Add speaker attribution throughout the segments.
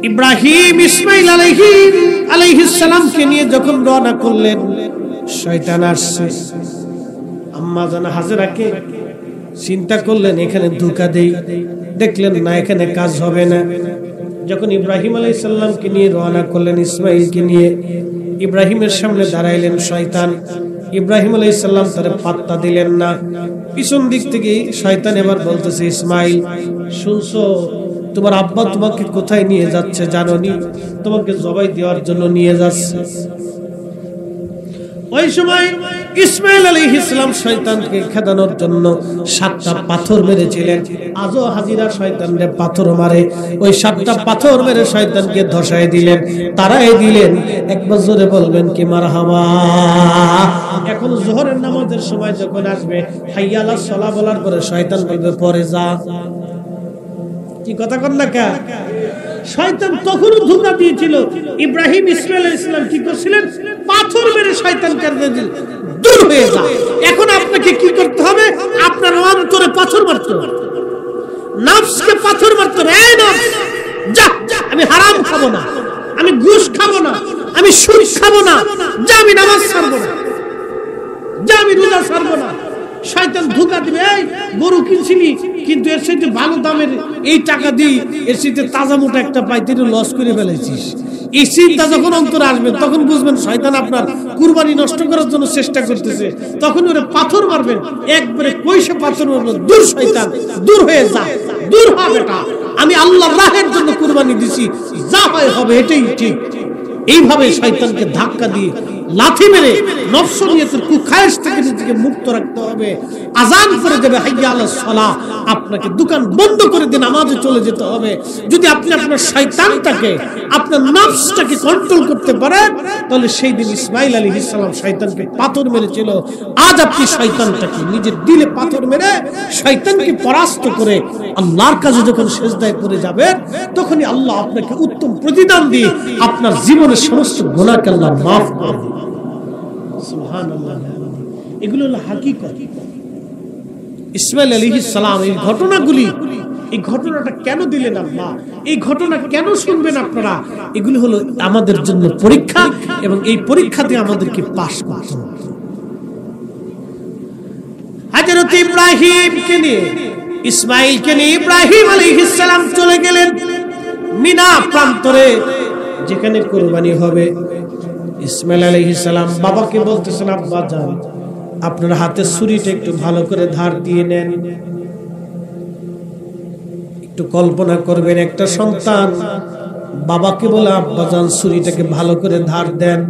Speaker 1: ইব্রাহিম ইসমাইল আলাইহিস সালামকে নিয়ে যখন রওনা করলেন, শয়তান আসছে। আম্মা জান হাজেরাকে চিন্তা করলেন এখানে ধোঁকা দেই, দেখলেন না এখানে কাজ হবে না। যখন ইব্রাহিম আলাইহিস সালামকে নিয়ে রওনা করলেন, ইসমাইলকে নিয়ে ইব্রাহিমের সামনে দাঁড়াইলেন শয়তান। ইব্রাহিম আলাইহিস সালাম তার পাত্তা দিলেন না। পিছন দিক থেকে শয়তান এবার বলতেছে, ইসমাইল শুনছো, তোমার আব্বা তোমাকে কোথায় নিয়ে যাচ্ছে জানোনি? তোমাকে জবাই দেওয়ার জন্য নিয়ে যাচ্ছে। ওই সময় ইসমাইল আলাইহিস সালাম শয়তানকে খেদানোর জন্য 7টা পাথর মেরেছিলেন। আজও হাজিরা শয়তানকে পাথর মারে, ওই 7টা পাথর মেরে শয়তানকে ধসায় দিলেন, তারাই দিলেন। একবার জোরে বলবেন কি মারহাবা। এখন যোহরের নামাজের সময় যখন আসবে, হাইয়া আলাস সালাহ বলার পরে শয়তান বলবে পরে যা। কি কথা কন না কা? শয়তান তখনও ধোঁকা দিয়েছিল। ইব্রাহিম ইসমাইল আলাইহিস সালাম কি করছিলেন? পাথর মেরে শয়তানকে দূর হয়ে যা। এখন আপনাকে কি করতে হবে? আপনার অন্তরে পাথর মারতে হবে, নফসকে পাথর মারতে হবে। এই নফস যা, আমি হারাম খাবো না, আমি ঘুষ খাবো না, আমি সুদ খাবো না, যা আমি নামাজ ছাড়বো না, যা আমি রোজা ছাড়বো না। শয়তান ধোঁকা দিবে, এই গরু কিনছিলি কিন্তু এর সাথে ভালো দামের এই টাকা দিই, এর সাথে তাজা মোটা একটা পাইতে লস করে ফেলেছিস। এই চিন্তা যখন অন্তরে আসবে তখন বুঝবেন শয়তান আপনার কুরবানি নষ্ট করার জন্য চেষ্টা করতেছে। তখন ওরে পাথর মারবেন, একবারে কইসে পাথর মারবেন, দূর শয়তান, দূর হয়ে যা, দূর হ বেটা, আমি আল্লাহর রাহের জন্য কুরবানি দিছি, যা হয় হবে, এটাই ঠিক। এইভাবে শয়তানকে ধাক্কা দিয়ে লাথি মেরে নফসিয়তের কুখায়েশ থেকে নিজেকে মুক্ত রাখতে হবে। আযান করে দেবে হাইয়া আলাস সালাহ, আপনাকে দোকান বন্ধ করে দিয়ে নামাজে চলে যেতে হবে। যদি আপনি আপনার শয়তানটাকে, আপনার নফসটাকে কন্ট্রোল করতে পারেন, তাহলে সেই দিন ইসমাইল আলাইহিস সালাম শয়তানকে পাথর মেরেছিল। আজ আপনি শয়তানটাকে নিজের দিলে পাথর মেরে শয়তানকে পরাস্ত করে আল্লাহর কাছে যখন সিজদায় পড়ে যাবেন, তখনই আল্লাহ আপনাকে উত্তম প্রতিদান দিয়ে আপনার জীবনের সমস্ত গুনাহকে আল্লাহ মাফ করে দেন। সুবহানাল্লাহ। এগুলো হলো হাকিকত। ইসমাইল আলাইহিস সালাম এই ঘটনাগুলি, এই ঘটনাটা কেন দিলেন আল্লাহ, এই ঘটনা কেন শুনবেন আপনারা, এগুলো হলো আমাদের জন্য পরীক্ষা, এবং এই পরীক্ষাতে আমাদেরকে পাস করতে হবে। হযরত ইব্রাহিমকে নিয়ে, ইসমাইলকে নিয়ে ইব্রাহিম আলাইহিস সালাম চলে গেলেন মিনা প্রান্তরে, যেখানে কুরবানি হবে। ইসমাইল আলাইহিস সালাম বাবাকে বলতেছেন, আব্বা জান আপনার হাতের ছুরিটা একটু ভালো করে ধার দিয়ে নেন। একটু কল্পনা করবেন, একটা সন্তান বাবাকে বলে, আব্বা জান ছুরিটাকে ভালো করে ধার দেন।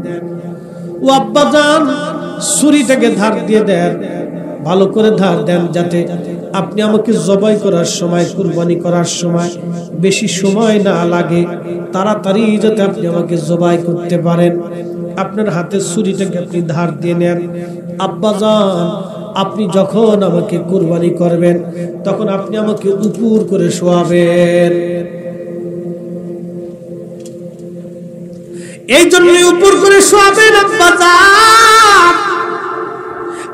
Speaker 1: ও আব্বা জান ছুরিটাকে ধার দিয়ে দেন, ভালো করে ধার দেন, যাতে আপনি আমাকে জবাই করার সময়, কুরবানি করার সময় বেশি সময় না লাগে, তাড়াতাড়ি যাতে আপনি আমাকে জবাই করতে পারেন। আপনার হাতের ছুরিটাকে আপনি ধার দিয়ে নেন। আব্বা জান আপনি যখন আমাকে কুরবানি করবেন, তখন আপনি আমাকে উপর করে শোয়াবেন। এই জন্য উপর করে শোয়াবেন আব্বা জান।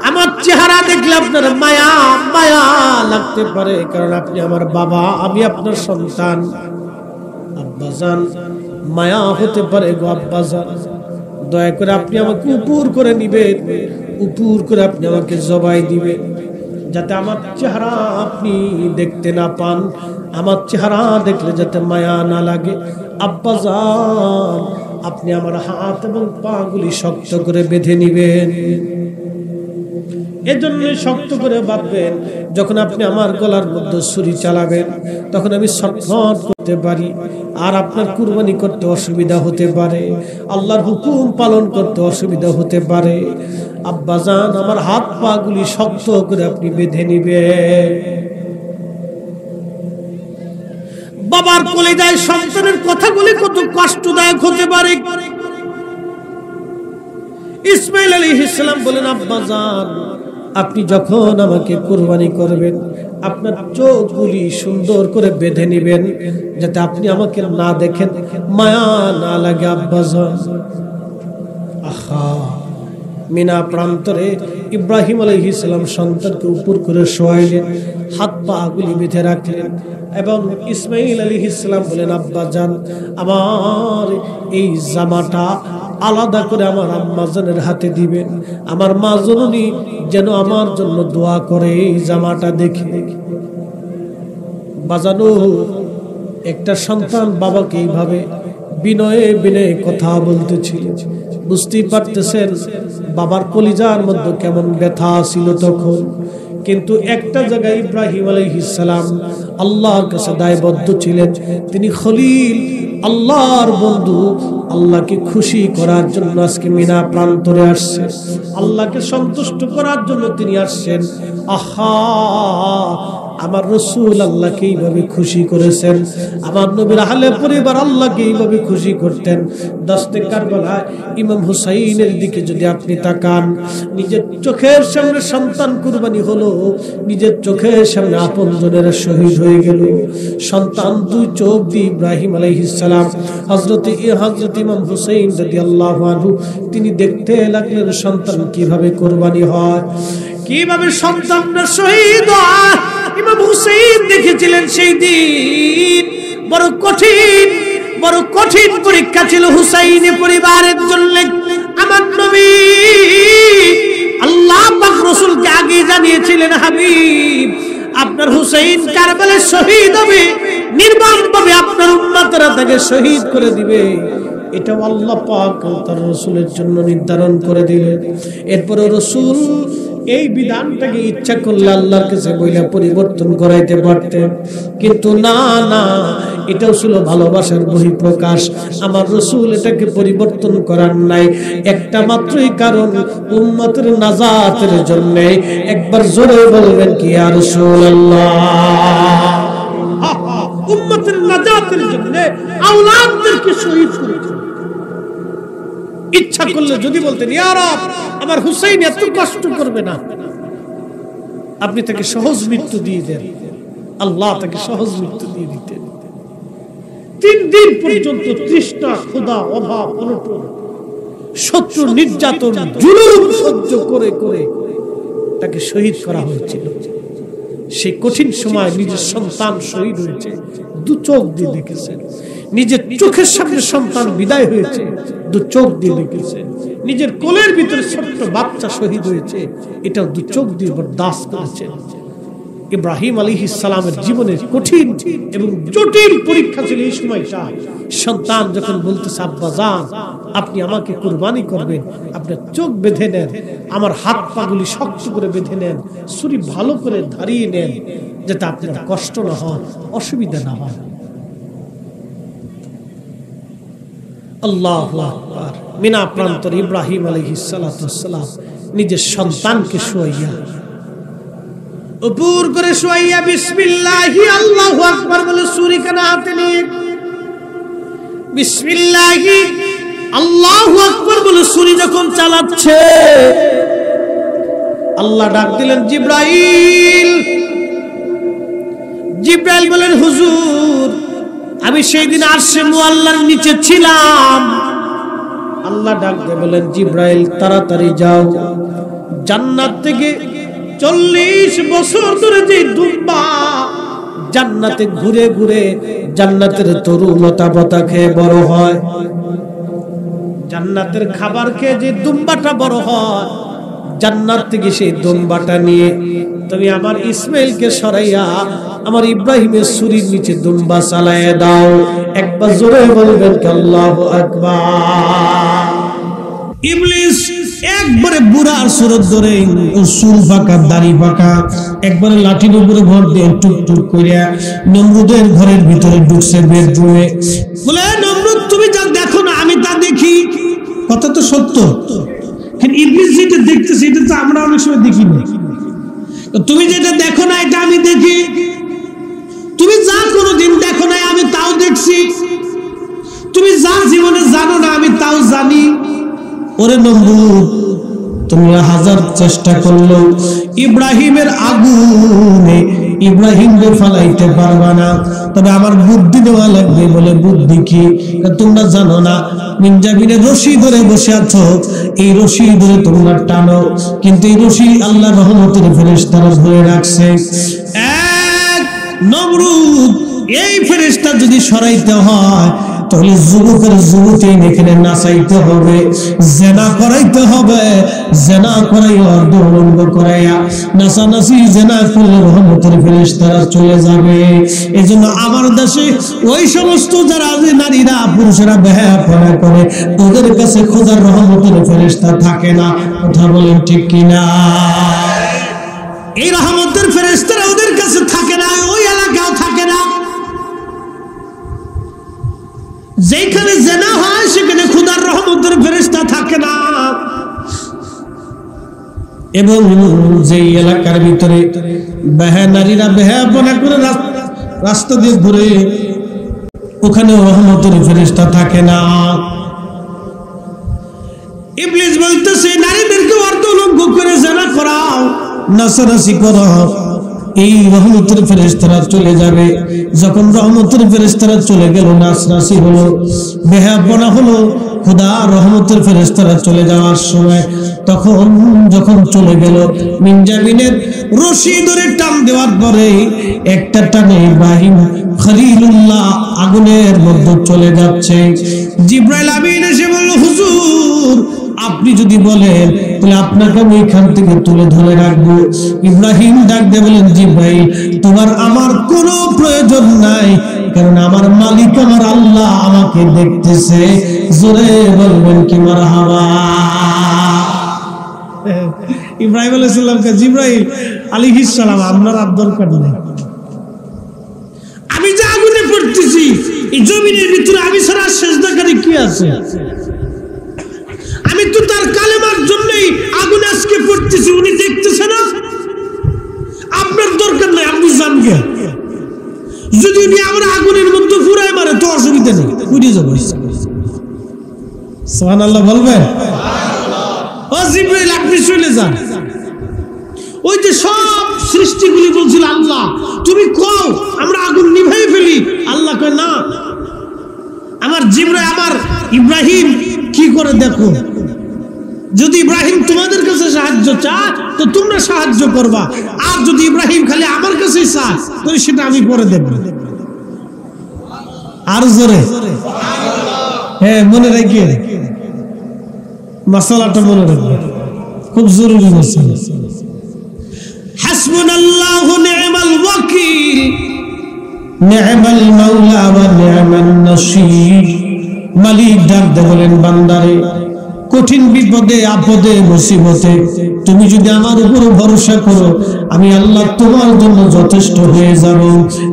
Speaker 1: আমার চেহারা দেখলে আপনার মায়া মায়া লাগতে পারে, কারণ আপনি আমার বাবা, আমি আপনার সন্তান। আব্বাজান মায়া হতে পারে গো আব্বাজান, দয়া করে আপনি আমাকে উপর করে নিবেন, উপর করে আপনি আমাকে জবাই দিবেন, যাতে আমার চেহারা আপনি দেখতে না পান, আমার চেহারা দেখলে যাতে মায়া না লাগে। আব্বাজান আপনি আমার হাত এবং পা গুলি শক্ত করে বেঁধে নিবেন। এজন্য শক্ত করে বাঁধবেন, যখন আপনি আমার গলার মধ্যে ছুরি চালাবেন তখন আমি ছটফট করতে পারি, আর আপনার কুরবানি করতে অসুবিধা হতে পারে, আল্লাহর হুকুম পালন করতে অসুবিধা হতে পারে। আব্বাজান আমার হাত পা গুলি শক্ত করে আপনি বেঁধে নিবেন। বাবার কলিজায় সন্তানের কথাগুলি কত কষ্টদায়ক হতে পারে। ইসমাইল আলাইহিস সালাম বলেন, আব্বাজান আপনি যখন আমাকে কুরবানি করবেন, আপনার চোখগুলি সুন্দর করে বেঁধে নেবেন, যাতে আপনি আমাকে না দেখেন, মায়া না লাগে। আব্বাজান আহা মিনা প্রান্তরে ইব্রাহিম আলাইহিস সালাম সন্তানকে উপর করে শোয়াইলেন, হাত পা গুলি বেঁধে রাখলেন এবং ইসমাইল আলাইহিস সালাম বলেন, আব্বা জান, আমার এই জামাটা আলাদা করে আমার আম্মা জানের হাতে দিবেন, আমার মা জননী যেন আমার জন্য দোয়া করে এই জামাটা দেখে। বাজানো একটা সন্তান বাবাকে এইভাবে বিনয়ে বিনয়ে কথা বলতেছিল, বুঝতেই পারতেছেন বাবার কলিজার মধ্যে কেমন ব্যথা ছিল তখন। কিন্তু একটা জায়গায় ইব্রাহিম আলাইহিস সালাম আল্লাহর কাছে দায়বদ্ধ ছিলেন, তিনি খলিল, আল্লাহর বন্ধু, আল্লাহকে খুশি করার জন্য আজকে মিনা প্রান্তরে আসছেন, আল্লাহকে সন্তুষ্ট করার জন্য তিনি আসছেন। আহা, আমার রাসূল আল্লাহকে এইভাবে খুশি করেছেন, আমার নবীর আহলে পরিবার আল্লাহকে এইভাবে খুশি করতেন। দস্তে কারবালায় ইমাম হুসাইনের দিকে যদি আপনি তাকান, নিজের চোখের সামনে সন্তান কুরবানি হলো, নিজের চোখের সামনে আপনজনেরা শহীদ হয়ে গেল। সন্তান দুই চোখ দিয়ে ইব্রাহিম আলাইহিস সালাম হযরত ইমাম হুসাইন রাদিয়াল্লাহু আনহু তিনি দেখতে লাগলেন সন্তান কিভাবে কুরবানি হয়, কিভাবে সন্তানরা শহীদ হয়। ইমাম হুসাইন দেখেছিলেন সেই দিন বড় কঠিন পরীক্ষা ছিল হুসাইনের পরিবারের জন্য। আমার নবী আল্লাহ পাক রাসূলকে আগে জানিয়েছিলেন, হাবিব, আপনার হুসাইন কারবালায় শহীদ হবে, নির্মমভাবে আপনার উম্মতরা তাকে শহীদ করে দিবে। এটা আল্লাহ পাক তার রাসূলের জন্য নির্ধারণ করে দিলেন। এরপরে রাসূল এই বিধানটাকে ইচ্ছা করলে আল্লাহর কাছে বইলা পরিবর্তন করাইতে পারতেন, কিন্তু না, এটা ছিল ভালোবাসার বহিঃপ্রকাশ। আমার রাসূল এটাকে পরিবর্তন করার নাই একটা মাত্রই কারণ, উম্মতের নাজাতের জন্য। একবার জোরে বলবেন কি ইয়া রাসূলুল্লাহ, উম্মতের নাজাতের জন্য আওলাদদেরকে শহীদ করেছেন। ইচ্ছা করলে যদি বলতেন, ইয়া রব, আমার হুসাইন এত কষ্ট করবে না, আপনি তাকে সহজ মৃত্যু দিয়ে দেন, আল্লাহ তাকে সহজ মৃত্যু দিয়ে দিতেন। 3 দিন পর্যন্ত তৃষ্ণা, ক্ষুধা, অভাব, অনটন, শত্রু নির্যাতন, জুলুম সহ্য করে করে তাকে শহীদ করা হয়েছিল। সেই কঠিন সময় নিজের সন্তান শহীদ হয়েছে, 2 চোখ দিয়ে দেখেছেন। নিজের চোখের সামনে সন্তান বিদায় হয়েছে, 2 চোখ দিয়ে দেখেছেন। নিজের কোলের ভিতরে ছোট্ট বাচ্চা শহীদ হয়েছে, এটাও 2 চোখ দিয়ে বরদাস্ত করেছেন। ইব্রাহিম আলাইহিস সালামের জীবনের কঠিন এবং জটিল পরীক্ষা ছিল এই সময়টা। সন্তান যখন বলতেছে, আব্বা জান, আপনি আমাকে কুরবানি করবেন, আপনার চোখ বেঁধে নেন, আমার হাত পাগুলি শক্ত করে বেঁধে নেন, ছুরি ভালো করে ধারিয়ে নেন, যাতে আপনার কষ্ট না হয়, অসুবিধা না হয়। আল্লাহু আকবার। মিনা প্রান্তরে ইব্রাহিম আলাইহিস সালাতু ওয়াসসালাম নিজের সন্তানকে শোয়াইয়া, উপর করে শোয়াইয়া বিসমিল্লাহি আল্লাহু আকবার বলে ছুরি কানা হাতে নিয়ে বিসমিল্লাহি আল্লাহু আকবার বলে ছুরি যখন চালাচ্ছে, আল্লাহ ডাক দিলেন জিবরাইল। জিবরাইল বলেন, হুজুর, আমি সেই দিন আরশে মুআল্লার নিচে ছিলাম। আল্লাহ ডাক দিয়ে বলেন, জিবরাইল, তাড়াতাড়ি যাও, জান্নাত থেকে 40 বছর ধরে যে দুম্বা জান্নাতে ঘুরে ঘুরে জান্নাতের তরু লতা পাতা খেয়ে বড় হয়, জান্নাতের খাবার খেয়ে যে দুম্বাটা বড় হয়, জান্নাত থেকে সেই দুম্বাটা নিয়ে তুমি আমার ইসমাইলকে সরাইয়া আমার ইব্রাহিমের ছুরির নিচে দুম্বা চালাইয়া দাও। একবার জোরে বলবেন কি আল্লাহু আকবার। ইবলিস একবারে বুড়ার সুরত ধরে, চুল পাকা, দাড়ি পাকা, একবারে লাঠির উপরে ভর দিয়ে টুক টুক করিয়া নমরুদের ঘরের ভিতরে ঢুকছে, বেডরুমে। বলে, নমরুদ, তুমি যা দেখো না আমি তা দেখি। কথা তো সত্য, কিন্তু ইবলিস যেটা দেখতেছে এটা তো আমরা অনেক সময় দেখি না। তুমি যেটা দেখো না এটা আমি দেখি, তুমি যা কোনোদিন দেখো না আমি তাও দেখছি, তুমি যা জীবনে জানো না আমি তাও জানি। ওরে নমরুদ, তুমি 1000 চেষ্টা করলো ইব্রাহিমের আগুনে ইব্রাহিমকে ফালাইতে পারবা না, তবে আমার বুদ্ধি দেওয়া লাগবে। বলে, বুদ্ধি কি? তোমরা জানো না মিনজাবিনের রশি ধরে বসে আছো, এই রশি ধরে তোমরা টানো, কিন্তু এই রশি আল্লাহর রহমতের ফেরেশতারা ধরে রাখছে। এক নমরুদ এই ফেরেশতা যদি সরাইতে হয় তাহলে যুবকের যুবতী এখানে নাচাইতে হবে, জেনা করাইতে হবে, জেনা করাইয়া অর্ধউলঙ্গ করাইয়া নাচানাচি জেনা করলে রহমতের ফেরেশতারা চলে যাবে। এজন্য আমার দেশে ওই সমস্ত যারা নারীরা পুরুষেরা বেহায়াপনা করে ওদের কাছে খোদার রহমতের ফেরেশতা থাকে না। কথা বলেন ঠিক কিনা? এই রহমতের ফেরেশতারা ওদের কাছে থাকে না, ওই এলাকাও থাকে না। যেখানে জেনা হয় সেখানে খোদার রহমতের ফেরেশতা থাকে না। এবং যেই এলাকার ভিতরে নারীরা বেহায়াপনা করে রাস্তা দিয়ে ঘুরে ওখানে রহমতের ফেরেশতা থাকে না। ইবলিস বলতেছে নারীদেরকে অর্ধউলঙ্গ করে জেনা করাও, নাচানাচি করাও, এই রহমতের ফেরেশতারা চলে যাবে। যখন রহমতের ফেরেশতারা চলে গেল, নাচনাচি হলো, বেহায়াপনা হলো, খোদা রহমতের ফেরেশতারা চলে যাওয়ার সময় তখন যখন চলে গেল মিনজাবিনের রশি ধরে টান দেওয়ার পরে একটা টানে ইব্রাহিম খলিলুল্লাহ আগুনের মধ্যে চলে যাচ্ছে। জিবরাইল আমিন এসে বলল, হুজুর আপনি যদি বলেন তাহলে আপনাকে আমি এখান থেকে তুলে ধরে রাখবো। ইব্রাহিম ডাক দিয়ে বলেন, জিবরাইল তোমার আমার কোনো প্রয়োজন নাই, কারণ আমার মালিক আমার আল্লাহ আমাকে দেখতেছে। জোরে বলবেন কি মারহাবা। ইব্রাহিম আলাইহিস সালামকে জিবরাইল আলাইহিস সালাম আপনার আর দরকার নেই, আমি যে আগুনে পড়তেছি এই জমিনের ভিতরে আমি ছাড়া সেজদাকারী কি আছে? আমি তো তার কালেমার জন্যই আগুনে আজকে পড়তেছি, উনি দেখতেছে না? আপনার দরকার নাই, আপনি জান গে। যদি উনি আমরা আগুনের মধ্যে ফুরাই মারে তো অসুবিধা নেই, উঠে যাবো। সুবহানাল্লাহ বলবেন? ও জিবরাইল আপনি চলে যান। ওই যে সব সৃষ্টিগুলি বলছিল আল্লাহ তুমি কও আমরা আগুন নিভাই ফেলি, আল্লাহ কয় না। আমার জিবরাইল আমার ইব্রাহিম কি করে দেখো, যদি ইব্রাহিম তোমাদের কাছে সাহায্য চায় তো তোমরা সাহায্য করবা, আর যদি ইব্রাহিম খালি আমার কাছেই চায় তাহলে সেটা আমি করে দেব। আর জোরে হ্যাঁ মনে রাখি, মাসালাটা মনে রাখবে, খুব জরুরি মাসালা। হাসবুনাল্লাহু নি'মাল ওয়াকিল নি'মাল মাওলা ওয়া নি'মান নাসীর। মালিক ডাক দিয়ে বলেন, বান্দারে কঠিন বিপদে আপদে মুসিবতে তুমি যদি আমার উপর ভরসা করো আমি আল্লাহ তোমার জন্য যথেষ্ট হয়ে যাব।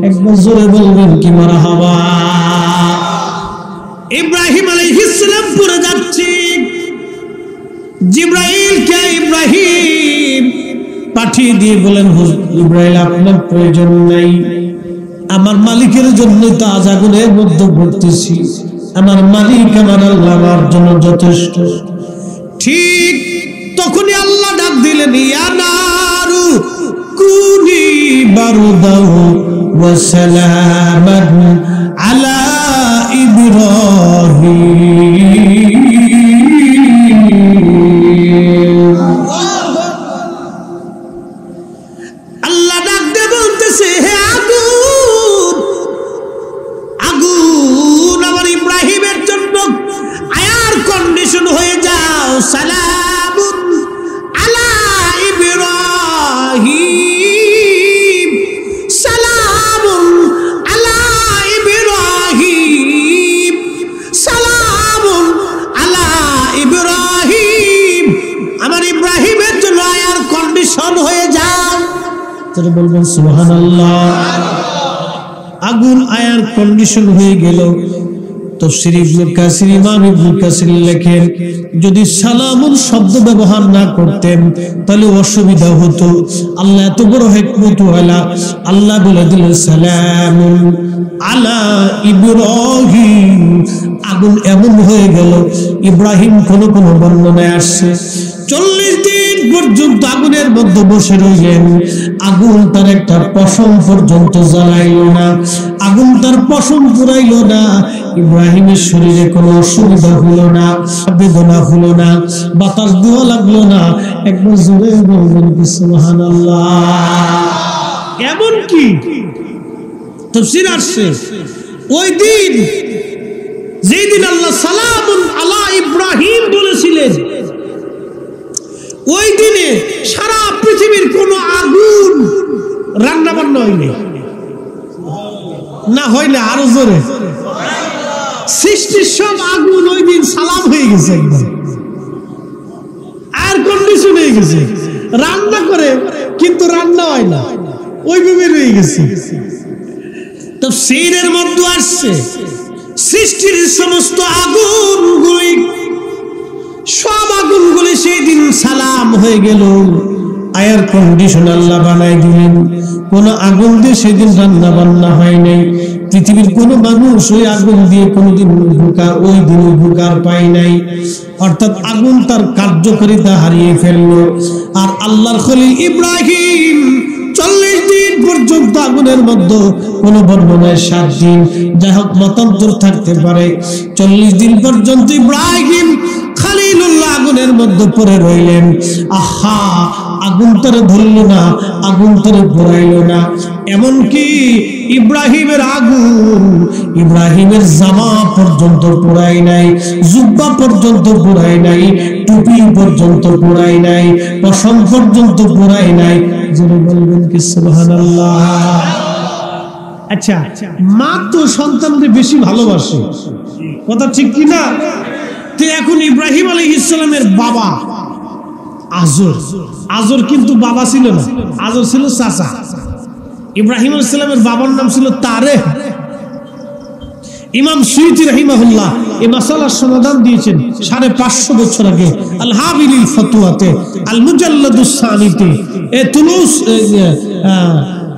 Speaker 1: একবার জোরে বলবেন কি মারহাবা। ইব্রাহিম আলাইহিস সালাম পড়ে যাচ্ছে, জিবরাইল কে ইব্রাহিম পাঠিয়ে দিয়ে বলেন, ইব্রাহিম আপনার প্রয়োজন নাই, আমার মালিকের জন্য তো আজ আগুনের মধ্যে পড়তেছি, আমার মালিক আমার আল্লাহ আমার জন্য যথেষ্ট। ঠিক তখনই আল্লাহ ডাক দিলেন, ইয়া নারু কুনি বারদাও ওয়া সালামান আলা ইব্রাহিম। আল্লাহ ডাক দিয়ে বলতেছে, হে আগুন, আগুন আমার ইব্রাহিমের জন্য আয়ার কন্ডিশন হয়ে যাও, সালামুন আলা ইব্রাহিম, সালামুন আলা ইব্রাহিম, সালামুন আলা ইব্রাহিম। আমার ইব্রাহিমের জন্য আয়ার কন্ডিশন হয়ে যাও। তাহলে বলবেন সুবহানাল্লাহ। আগুন আয়ার কন্ডিশন হয়ে গেল। তাফসীর ইবনে কাসির ইমাম ইবনে কাসির লেখেন, যদি সালামুন শব্দ ব্যবহার না করতেন তাহলে অসুবিধা হতো। আল্লাহ এত বড় হিকমত ওয়ালা, আল্লাহ বলে দিলেন সালামুন আলা ইব্রাহিম। আগুন এমন হয়ে গেল, ইব্রাহিম কোন কোন বর্ণনায় আসছে 40 দিন পর্যন্ত আগুনের মধ্যে বসে রইলেন, আগুন তার একটা পশম পর্যন্ত জ্বালাইল না, আগুন তার পশম পুরাইল না। ইব্রাহিমের শরীরে কোনো অসুবিধা হলো না, বেদনা হলো না, বাতাস দেওয়া লাগলো না। একবার জোরে বলবেন কি সুবহানাল্লাহ। এমন কি তাফসীর আসছে, ওই দিন যেই দিন আল্লাহ সালামুন আলা ইব্রাহিম বলেছিলেন, ওই দিনে সারা পৃথিবীর কোন আগুন রান্না বান্না হয়নি, না হয় না, আরো জোরে, সৃষ্টির সব আগুন ওই দিন সালাম হয়ে গেছে, একদম এয়ার কন্ডিশন হয়ে গেছে, রান্না করে কিন্তু রান্না হয় না, ওইভাবে রয়ে গেছে। তাফসীরের মধ্যে আসছে সৃষ্টির সমস্ত আগুনগুলি, সব আগুনগুলি সেই দিন সালাম হয়ে গেল, এয়ার কন্ডিশন আল্লাহ বানাই দিলেন। কোন আগুন দিয়ে সেদিন রান্না বান্না হয় নাই। পৃথিবীর কোন মানুষ ওই আগুন দিয়ে কোনদিন ওই দিন উপকার পায় নাই, অর্থাৎ আগুন তার কার্যকারিতা হারিয়ে ফেললো। আর আল্লাহর খলিল ইব্রাহিম 40 দিন পর্যন্ত আগুনের মধ্যে, কোন বর্ণনায় 7 দিন, যাই হোক মতান্তর থাকতে পারে, 40 দিন পর্যন্ত ইব্রাহিম খলিলুল্লাহ আগুনের মধ্যে পড়ে রইলেন। আহা, আগুন তারে ধরল না, আগুন তারে পোড়াইল না। এমনকি ইব্রাহিমের আগুন ইব্রাহিমের জামা পর্যন্ত পোড়াই নাই, জুব্বা পর্যন্ত পোড়াই নাই, টুপি পর্যন্ত পোড়াই নাই, পশম পর্যন্ত পোড়াই নাই। যিনি বলবেন কি সুবহানাল্লাহ। আচ্ছা, মা তো সন্তানদের বেশি ভালোবাসে, কথা ঠিক কি না? তো এখন ইব্রাহিম আলাইহিস সালামের বাবা আজর, আজর কিন্তু বাবা ছিল না, আজর ছিল চাচা। ইব্রাহিম আলাইহিস সালামের বাবার নাম ছিল তারেহ। ইমাম সুয়ুতী রাহিমাহুল্লাহ এই মাসালার সমাধান দিয়েছেন 550 বছর আগে আল হাবিলিল ফতওয়াতে, আল মুজাল্লাদুস সানিতে, এ তুলুস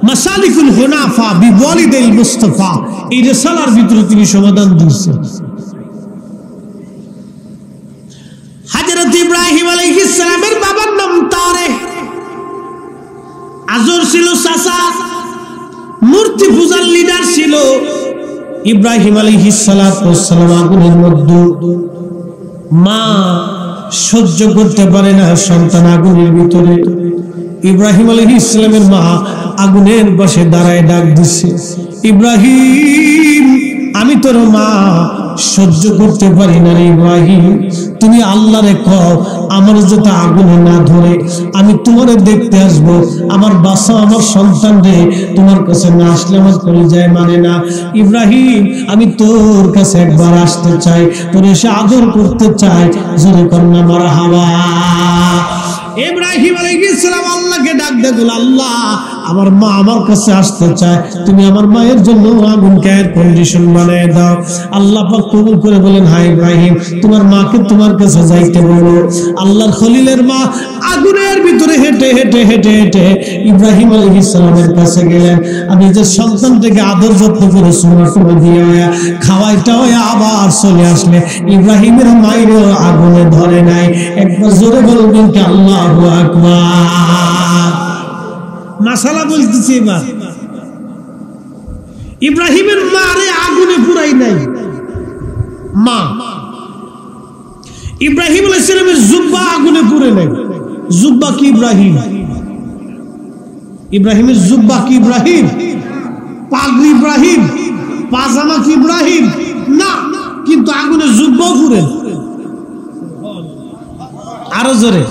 Speaker 1: মাসালিকুল হুনাফা বিওয়ালিদিল মুস্তাফা, এই রিসালার ভিতরে তিনি সমাধান দিয়েছেন। হযরত ইব্রাহিম আলাইহিস সালামের বাবার নাম তারেহ, আজর ছিল চাচা, মূর্তি পূজার লিডার ছিল। ইব্রাহিম আলাইহিস সালাম আগুনের মধ্যে, মা সহ্য করতে পারে না সন্তান আগুনের ভিতরে। ইব্রাহিম আলাইহিস সালামের মা আগুনের পাশে দাঁড়ায় ডাক দিচ্ছে, ইব্রাহিম আমি তোর মা, সহ্য করতে পারি না রে ইব্রাহিম, তুমি আল্লাহরে কও আমার যাতে আগুনে না ধরে, আমি তোমারে দেখতে আসবো, আমার বাসা আমার সন্তান রে তোমার কাছে না আসলে আমার কলিজায় মানে না। ইব্রাহিম আমি তোর কাছে একবার আসতে চাই, তোর এসে আদর করতে চাই, জোরে কন্যা মারহাবা। ইব্রাহিম আলাইহিস সালাম আল্লাহকে ডাক দিয়ে বলে, আল্লাহ আমার মা আমার কাছে আসতে চায়, তুমি আমার মায়ের জন্য আগুনকে এয়ার কন্ডিশন বানিয়ে দাও। আল্লাহ পাক কবুল করে বলেন, হ্যাঁ ইব্রাহিম তোমার মাকে তোমার কাছে যাইতে বলো। আল্লাহর খলিলের মা আগুনের ভিতরে হেঁটে হেঁটে হেঁটে হেঁটে ইব্রাহিম আলাইহিস সালামের কাছে গেলেন। আমি যে সন্তানটাকে আদর যত্ন করে সুমা দিয়ে খাওয়াইটা হয়ে আবার চলে আসলে ইব্রাহিমের মায়েরও আগুনে ধরে নাই। একবার জোরে বলবেন কি আল্লাহু আকবার। মাসালা বলতেছি এবার, ইব্রাহিমের মারে আগুনে পুরাই নাই মা, ইব্রাহিম আলাইহিস সালামের জুব্বা আগুনে পুড়ে নাই। জুব্বা কি ইব্রাহিম? ইব্রাহিমের জুব্বা কি ইব্রাহিম? পাগড়ি ইব্রাহিম? পাজামা কি ইব্রাহিম? না, কিন্তু আগুনে জুব্বাও পুড়ে। আরো জোরে,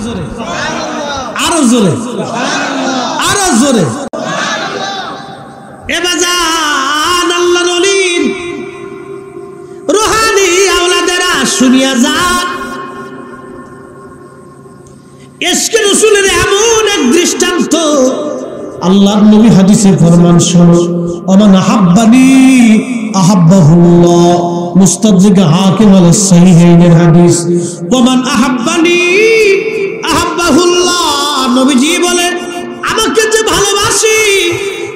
Speaker 1: আরো জোরে, আরো জোরে। এবাজান আল্লাহর ওলির রুহানি আওলাদেরা শুনিয়া যান, ইশকে রাসূলের এমন এক দৃষ্টান্ত আল্লাহর নবী হাদিসে ফরমান শোনো, ওমান আহাব্বানি আহাব্বাহুল্লাহ, মুস্তাদরিক হাকিম আল সাহিহাইনের হাদিস, ওমান আহাব্বানি আহাব্বাহুল্লাহ। নবীজি বলেন, আমাকে যে ভালোবাসি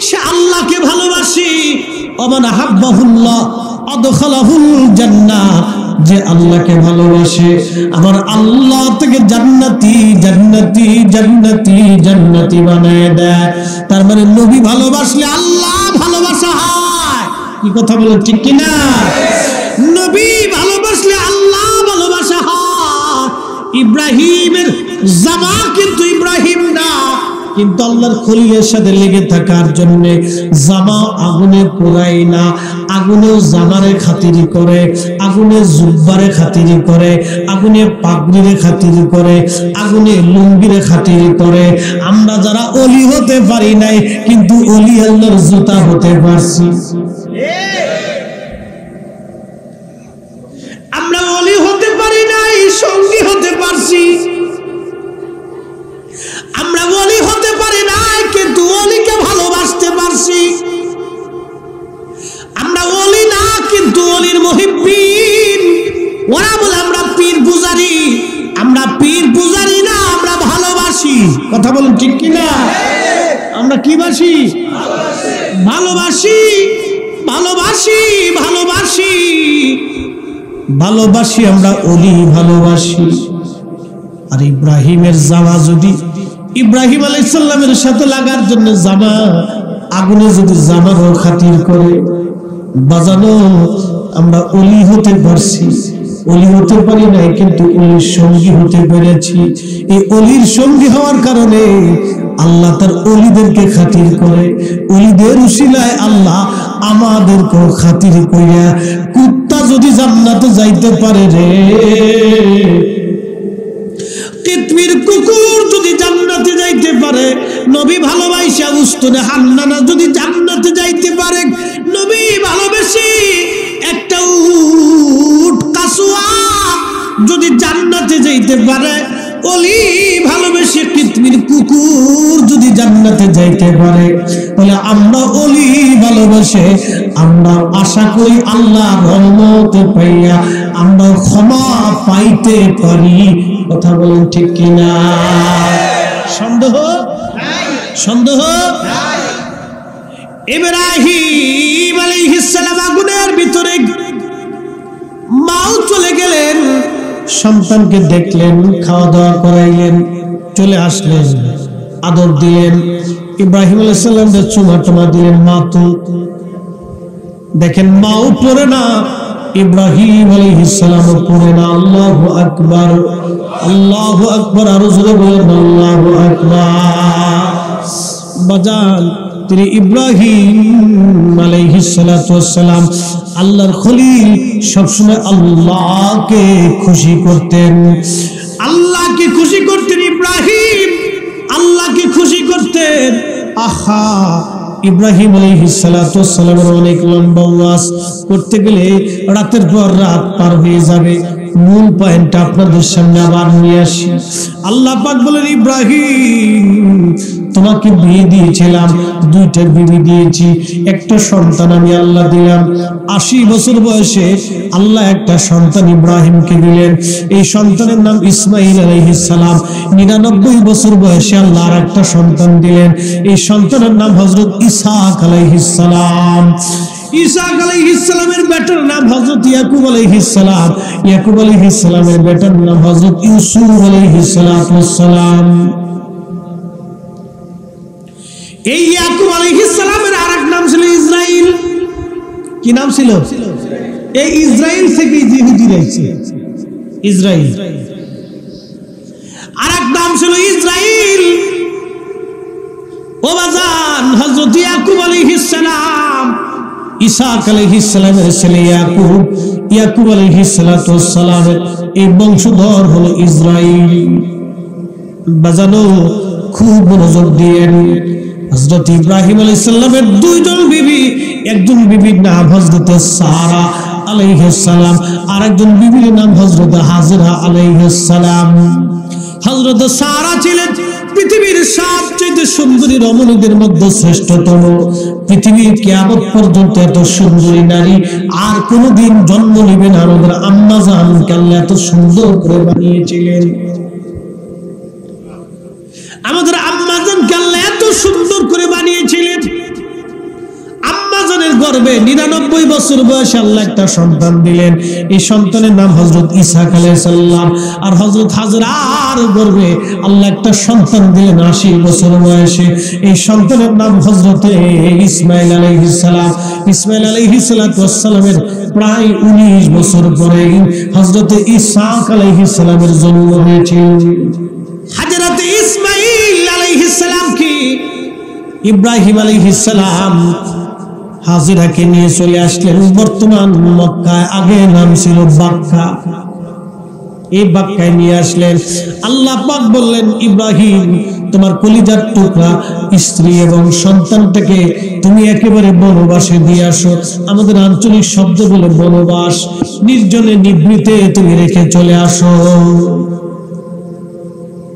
Speaker 1: সে আল্লাহকে ভালোবাসি। ওমান আহাব্বাহুল্লাহ আদখালাহুল জান্নাহ, যে আল্লাহকে ভালোবাসে আমার আল্লাহ থেকে জান্নাতি জান্নাতি জান্নাতি জান্নাতি বানায় দেয়। তার মানে নবী ভালোবাসলে আল্লাহ ভালোবাসা হয়। কি কথা বলেন ঠিক কি না? নবী ভালোবাসলে আল্লাহ ভালোবাসা হয়। ইব্রাহিমের জামা কিন্তু ইব্রাহিম না, কিন্তু আল্লাহর খলিলের সাথে লেগে থাকার জন্য জামা আগুনে পোড়াই না, আগুনেও জামারে খাতিরি করে, আগুনে জুব্বারে খাতিরি করে, আগুনে পাগড়িরে খাতিরি করে, আগুনে লুঙ্গিরে খাতিরি করে। আমরা যারা অলি হতে পারি নাই কিন্তু অলি আল্লাহর জুতা হতে পারছি। আমরা অলি হতে পারি নাই, সঙ্গী হতে পারছি। আমরা ওলি হতে পারি না কিন্তু ওলিকে ভালোবাসতে পারছি। আমরা ওলি না কিন্তু ওলির মুহিব্বিন। ওরা বলে আমরা পীর পূজারি, আমরা পীর পূজারি না, আমরা ভালোবাসি। কথা বলেন ঠিক কি না? আমরা কি বাসি? ভালোবাসি ভালোবাসি ভালোবাসি ভালোবাসি আমরা ওলি ভালোবাসি। আর ইব্রাহিমের জামা যদি ইব্রাহিম আলাইহিস সালামের সাথে লাগার জন্য জামা আগুনে যদি জামারও খাতির করে বাজানো, আমরা ওলি হতে পারছি। ওলি হতে পারি নাই কিন্তু ওলির সঙ্গী হতে পেরেছি। এই ওলির সঙ্গী হওয়ার কারণে আল্লাহ তার ওলিদেরকে খাতির করে। ওলিদের উসিলায় আল্লাহ আমাদেরকেও খাতির কইরা। কুত্তা যদি জান্নাতে যাইতে পারে রে, পৃথিবীর কুকুর যদি জান্নাতে যাইতে পারে, নবী ভালোবাসা উস্তনে হান্নানা যদি জান্নাতে যাইতে পারে, নবী ভালোবেসে একটা উট কাসুয়া যদি জান্নাতে যাইতে পারে, ওলি ভালোবেসে পৃথিবীর কুকুর যদি জান্নাতে যাইতে পারে, তাহলে আমরা ওলি ভালোবেসে আমরা আশা করি আল্লাহর রহমত পাইয়া আমরা ক্ষমা পাইতে পারি। কথা বলেন ঠিক কিনা? সন্দেহ সন্দেহ? ইব্রাহিম আলাইহিস সালাম আগুনের ভিতরে, মাও চলে গেলেন, সন্তানকে দেখলেন, খাওয়া দাওয়া করাইলেন, চলে আসলেন, আদর দিলেন। ইব্রাহিম আলাইহিস সালামকে চুমা টুমা দিলেন। মা তো দেখেন মাও পড়ে না, ইব্রাহিম আলাইহিস সালামও পড়ে না। আল্লাহু আকবার, আল্লাহু আকবার, আরো জোরে বলেন আল্লাহু আকবার। বাজান তিনি ইব্রাহিম আলাইহিস সালাতু ওয়াস সালাম আল্লাহর খলিল, সবসময় আল্লাহকে খুশি করতেন। আল্লাহকে খুশি করতেন ইব্রাহিম, আল্লাহকে খুশি করতেন। আহা, ইব্রাহিম আলাইহিস সালাতু ওয়াস সালামের অনেক লম্বা ওয়াজ করতে গেলে রাতের পর রাত পার হয়ে যাবে। মূল পয়েন্টটা আপনাদের সামনে আবার নিয়ে আসি। আল্লাহ পাক বলেন, ইব্রাহিম তোমাকে বিয়ে দিয়েছিলাম, দুইটা বিবি দিয়েছি, একটা সন্তান আমি আল্লাহ দিলাম। 80 বছর বয়সে আল্লাহ একটা সন্তান ইব্রাহিমকে দিলেন। এই সন্তানের নাম ইসমাইল আলাইহিস সালাম। 99 বছর বয়সে আল্লাহ আর একটা সন্তান দিলেন। এই সন্তানের নাম হযরত ইসহাক আলাইহিস সালাম। ইসহাক আলাইহিস সালামের বেটার নাম হযরত ইয়াকুব আলাইহিস সালাম। ইয়াকুব আলাইহিস সালামের বেটার নাম হযরত ইউসুফ আলাইহিস সালাম। এই ইয়াকুব আলাইহিস সালামের আরেক নাম ছিল ইসরাইল। কি নাম ছিল? এই ইসরাইল থেকে ইহুদি রয়েছে, ইসরাইল। আরেক নাম ছিল ইসরাইল। ও বাজান, হযরত ইয়াকুব আলাইহিস সালাম, ইসহাক আলাইহিস সালামের ছেলে ইয়াকুব, ইয়াকুব আলাইহিস সালাতু ওয়াস সালামের এই বংশধর হলো ইসরাইল। বাজানো খুব মনোযোগ দিয়েন। হযরত ইব্রাহিম আলাইহিস সালামের দুইজন বিবি, একজন বিবির নাম হযরত সারা আলাইহিস সালাম, আরেকজন বিবির নাম হযরত হাজরা আলাইহিস সালাম। হযরত সারা ছিলেন পৃথিবীর সবচেয়ে সুন্দরী রমণীদের মধ্যে শ্রেষ্ঠতম। পৃথিবীর কিয়ামত পর্যন্ত এত সুন্দরী নারী আর কোনোদিন জন্ম নেবে না। আমাদের আম্মা জানকে আল্লাহ এত সুন্দর করে বানিয়েছিলেন। আমাদের আম্মা জানকে আল্লাহ এত সুন্দর করে বানিয়েছিলেন। আম্মা জানের গর্ভে 99 বছর বয়সে আল্লাহ একটা সন্তান দিলেন। এই সন্তানের নাম হযরত ইসহাক আলাইহিস সালাম। আর হযরত হাজরার গর্ভে আল্লাহ একটা সন্তান দিলেন 80 বছর বয়সে। এই সন্তানের নাম হযরত ইসমাঈল আলাইহিস সালাম। ইসমাঈল আলাইহিস সালামের প্রায় 19 বছর পরে হযরত ইসহাক আলাইহিস সালামের জন্ম হয়েছিল। হযরত ইসমাঈল আলাইহিস সালাম কি ইব্রাহিম আলাইহিস সালাম হাজিরাকে নিয়ে চলে আসলেন বর্তমান মক্কায়, আগে নাম ছিল বাক্কা। এই বাক্কায় নিয়ে আসলেন। আল্লাহ পাক বললেন, ইব্রাহিম তোমার কলিজার টুকরা স্ত্রী এবং সন্তানটাকে তুমি একেবারে বনবাসে দিয়ে আসো। আমাদের আঞ্চলিক শব্দ বলে বনবাস, নির্জনে নিভৃতে তুমি রেখে চলে আসো।